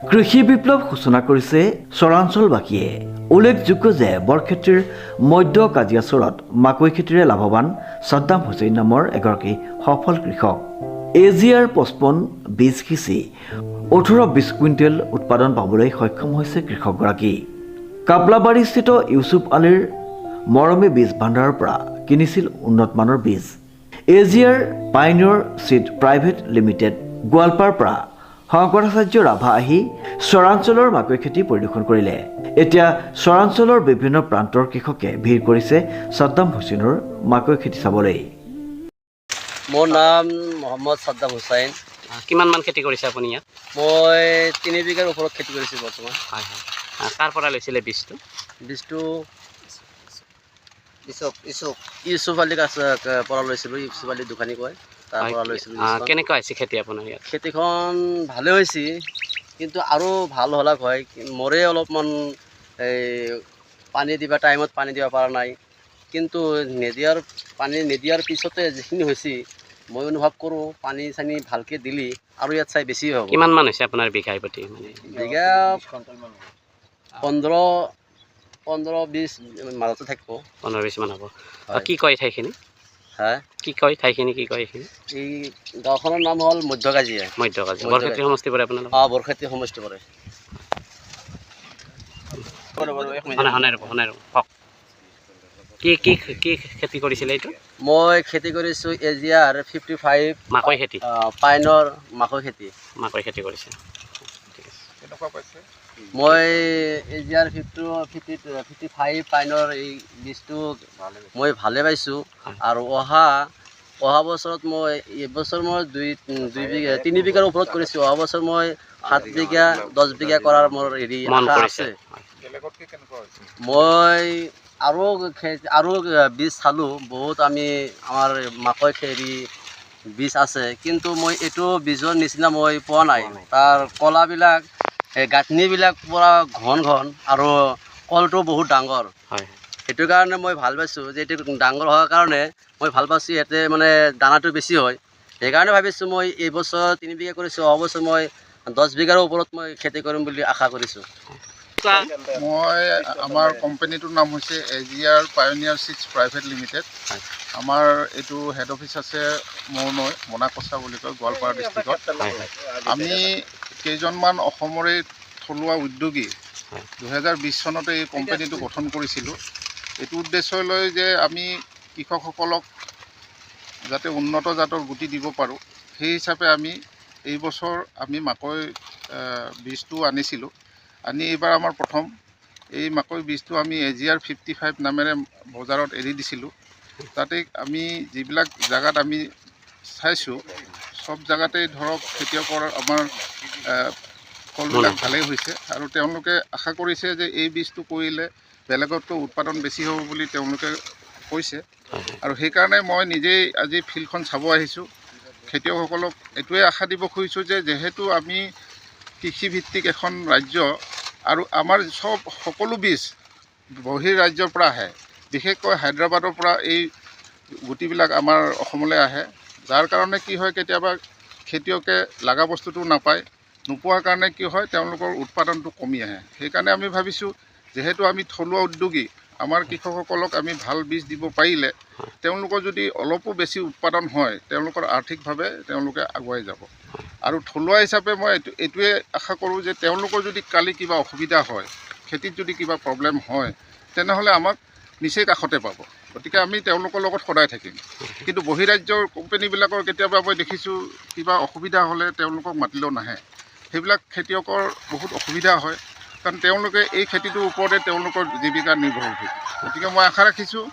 কৃষি বিপ্লৱ সূচনা কৰিছে চৰাঞ্চলবাসীয়ে। উল্লেখযোগ্য যে বৰক্ষেত্ৰীৰ মধ্য কাজিয়াচৰত মাকৈ খেতিৰে লাভৱান ছাদ্দাম হুছেইন নামৰ এগৰাকী সফল কৃষক। AGR 55 বীজ সিঁচি 18-20 কুইণ্টেল উৎপাদন পাবলৈ সক্ষম হৈছে কৃষকগৰাকী। কাপলাবাৰীস্থিত ইউছুফ আলীৰ মৰমী বীজ ভাণ্ডাৰৰ পৰা কিনিছিল উন্নত মানৰ বীজ। AGR পাইনিয়ৰ চিড প্ৰাইভেট লিমিটেড গোৱালপাৰাৰ পৰা শংকৰাচাৰ্য ৰাভা আহি চৰাঞ্চলৰ মাকৈ খেতি পৰিদৰ্শন কৰিলে। এতিয়া চৰাঞ্চলৰ বিভিন্ন প্ৰান্তৰ কৃষকে ভিৰ কৰিছে ছাদ্দাম হুছেইনৰ মাকৈ খেতি চাবলৈ। মোৰ নাম মোহাম্মদ ছাদ্দাম হুছেইন। কিমান মান খেতি কৰিছে আপুনি ইয়াত? মই 3 বিঘাৰ ওপৰত খেতি কৰিছোঁ বৰ্তমান। হয় হয়। কাৰ পৰা লৈছিলে বীজটো? বীজটো ইউছুফ আলীৰ পৰা লৈছিলোঁ। ইউছুফ আলী দোকানী কয়, তাৰ পৰা লৈছিলোঁ। কেনেকুৱা হৈছে খেতি আপোনাৰ ইয়াত? খেতিখন ভালে হৈছে, কিন্তু আৰু ভাল হ'লাক হয়। মোৰে অলপমান পানী দিবা টাইমত পানী দিব পৰা নাই, কিন্তু পানী নিদিয়াৰ পিছতে যিখিনি হৈছে মই অনুভৱ কৰোঁ পানী চানী ভালকৈ দিলি আৰু ইয়াত চাই বেছি হ'ব। কিমান মান হৈছে আপোনাৰ বিঘাই প্ৰতি? বিঘা 15-20 মাজতে থাকিব। 15-20 মান হ'ব। কি কয় ঠাইখিনি? হা, কি কয় ঠাইখিনি? কি কয় এইখিনি? এই গাঁওখনৰ নাম হ'ল মধ্য কাজিয়া। মধ্য কাজিয়া বৰক্ষেত্ৰী সমষ্টি পৰে আপোনাৰ? বৰক্ষেত্ৰী সমষ্টি পৰে। কি খেতি কৰিছিলে এইটো? মই খেতি কৰিছোঁ AGR 55 মাকৈ খেতি, পাইনৰ মাকৈ খেতি। মাকৈ খেতি কৰিছে। মই AGR 55 পাইনৰ এই বীজটো মই ভালে পাইছোঁ। আৰু অহা বছৰত এইবছৰ মই 3 বিঘাৰ ওপৰত কৰিছোঁ। অহা বছৰ মই 7 বিঘা 10 বিঘা কৰাৰ মোৰ আশা আছে। মই আৰু বীজ চালোঁ বহুত। আমাৰ মাকৈ খেতি বীজ আছে, কিন্তু মই এইটো বীজৰ নিচিনা মই পোৱা নাই। তাৰ কলাবিলাক গাঁথনিবিলাক পূৰা ঘন আৰু কলটো বহুত ডাঙৰ। হয়, সেইটো কাৰণে মই ভাল পাইছোঁ যে এইটো ডাঙৰ হোৱাৰ কাৰণে মই ভাল পাইছোঁ। ইয়াতে মানে দানাটো বেছি হয়, সেইকাৰণে ভাবিছোঁ মই এইবছৰ 3 বিঘা কৰিছোঁ। অহা বছৰ মই 10 বিঘাৰ ওপৰত মই খেতি কৰিম বুলি আশা কৰিছোঁ। আমাৰ কোম্পানীটোৰ নাম হৈছে AGR পাইনিয়াৰ চিডছ প্ৰাইভেট লিমিটেড। আমাৰ এইটো হেড অফিচ আছে মনাকচা বুলি কয়, গোৱালপাৰা ডিষ্ট্ৰিক্টত। আমি কেইজনমান অসমৰে থলুৱা উদ্যোগী 2020 চনতে এই কোম্পানীটো গঠন কৰিছিলোঁ। এইটো উদ্দেশ্য লৈ যে আমি কৃষকসকলক যাতে উন্নত জাতৰ গুটি দিব পাৰোঁ, সেই হিচাপে এই বছৰ আমি মাকৈ বীজটো আনিছিলোঁ। এইবাৰ আমাৰ প্ৰথম এই মাকৈ বীজটো আমি AGR 55 নামেৰে বজাৰত এৰি দিছিলোঁ। তাতে আমি যিবিলাক জেগাত আমি চাইছোঁ, সব জেগাতে ধৰক খেতিয়কৰ আমাৰ ফলবিলাক ভালেই হৈছে, আৰু তেওঁলোকে আশা কৰিছে যে এই বীজটো কৰিলে বেলেগতকৈ উৎপাদন বেছি হ'ব বুলি তেওঁলোকে কৈছে। আৰু সেইকাৰণে মই নিজেই আজি ফিল্ডখন চাব আহিছোঁ। খেতিয়কসকলক এইটোৱে আশা দিব খুজিছোঁ যে যিহেতু আমি কৃষিভিত্তিক এখন ৰাজ্য, আৰু আমাৰ সকলো বীজ বহিৰ ৰাজ্যৰ পৰা আহে, বিশেষকৈ হায়দৰাবাদৰ পৰা এই গুটিবিলাক আমাৰ অসমলৈ আহে। যাৰ কাৰণে কি হয়, কেতিয়াবা খেতিয়কে লগা বস্তুটো নাপায়। নোপোৱাৰ কাৰণে কি হয়, তেওঁলোকৰ উৎপাদনটো কমি আহে। সেইকাৰণে আমি ভাবিছোঁ যিহেতু আমি থলুৱা উদ্যোগী, আমাৰ কৃষকসকলক আমি ভাল বীজ দিব পাৰিলে তেওঁলোকৰ যদি অলপো বেছি উৎপাদন হয়, তেওঁলোকৰ আৰ্থিকভাৱে তেওঁলোকে আগুৱাই যাব। আৰু থলুৱা হিচাপে মই এইটোৱে আশা কৰোঁ যে তেওঁলোকৰ যদি কালি কিবা অসুবিধা হয়, খেতিত যদি কিবা প্ৰব্লেম হয়, তেনেহ'লে আমাক নিচেই কাষতে পাব। গতিকে আমি তেওঁলোকৰ লগত সদায় থাকিম। কিন্তু বহিৰাজ্যৰ কোম্পানীবিলাকৰ কেতিয়াবা মই দেখিছোঁ কিবা অসুবিধা হ'লে তেওঁলোকক মাতিলেও নাহে। সেইবিলাক খেতিয়কৰ বহুত অসুবিধা হয়, কাৰণ তেওঁলোকে এই খেতিটোৰ ওপৰতে তেওঁলোকৰ জীৱিকা নিৰ্ভৰশীল। গতিকে মই আশা ৰাখিছোঁ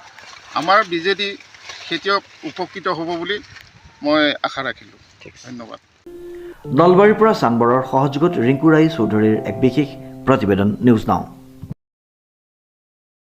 আমাৰ বীজেদি খেতিয়ক উপকৃত হ'ব বুলি মই আশা ৰাখিলোঁ। ধন্যবাদ। নলবাৰীৰ পৰা চানবৰৰ সহযোগত ৰিংকু ৰায় চৌধুৰীৰ এক বিশেষ প্ৰতিবেদন, নিউজ নাও।